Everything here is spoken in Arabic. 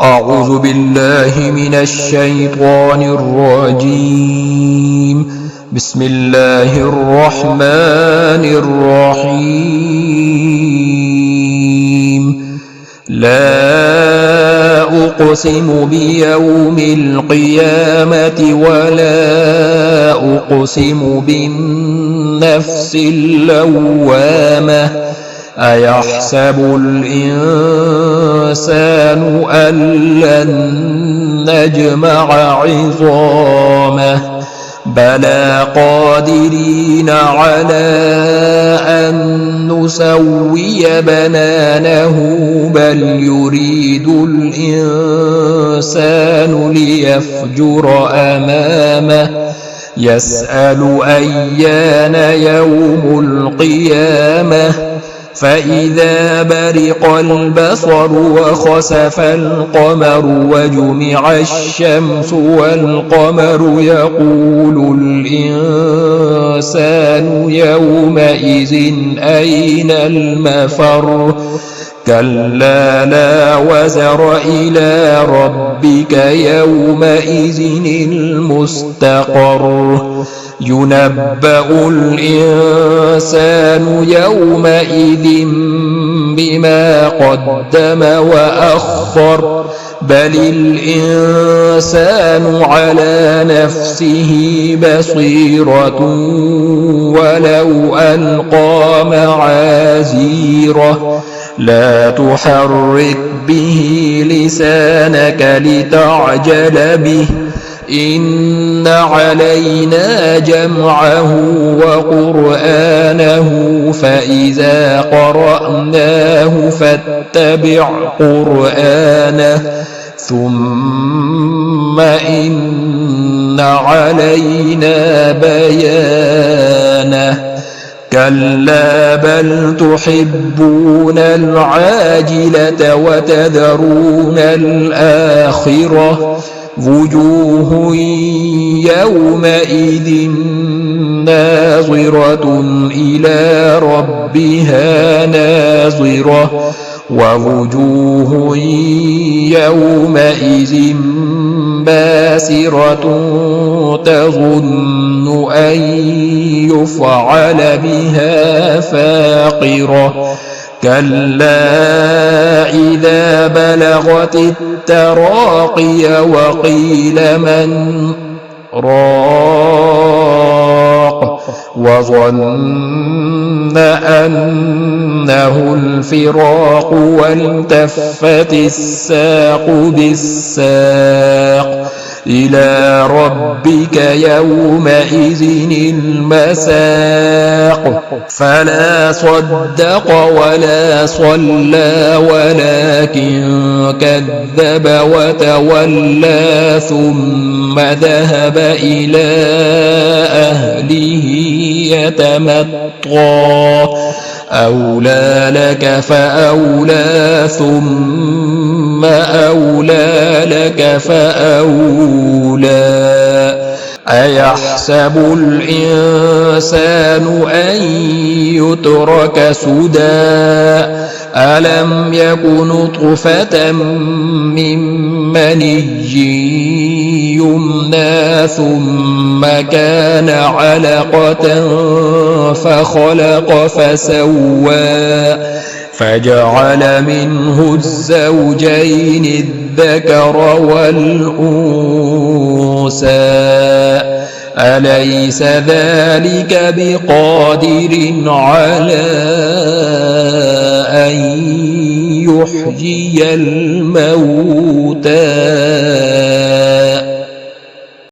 أعوذ بالله من الشيطان الرجيم. بسم الله الرحمن الرحيم. لا أقسم بيوم القيامة ولا أقسم بالنفس اللوامة. أيحسب الإنسان أن لن نجمع عظامه بلى قادرين على أن نسوي بنانه بل يريد الإنسان ليفجر أمامه يسأل أيان يوم القيامة فإذا برق البصر وخسف القمر وجمع الشمس والقمر يقول الإنسان يومئذ أين المفر كلا لا وزر إلى ربك يومئذ المستقر ينبأ الإنسان يومئذ بما قدم وأخر بل الإنسان على نفسه بصيرة ولو ألقى معاذيره لا تحرك به لسانك لتعجل به إن علينا جمعه وقرآنه فإذا قرأناه فاتبع قرآنه ثم إن علينا بيانه كلا بل تحبون العاجلة وتذرون الآخرة وجوه يومئذ ناظرة إلى ربها ناظرة ووجوه يومئذ باسرة تظن أن يفعل بها فاقرة كلا إذا بلغت التراقي وقيل من راق وظن أنه الفراق والتفت الساق بالساق إلى ربك يومئذ المساق فلا صدق ولا صلى ولكن كذب وتولى ثم ذهب إلى أهله يتمطى أولى لك فأولى ثم أولى لك فأولى أيحسب الإنسان أن يترك سدى ألم يك نطفة من مني يمنى ثم كان علقة فخلق فسوى فجعل منه الزوجين الذكر والأنثى أليس ذلك بقادر على أن يحيي الموتى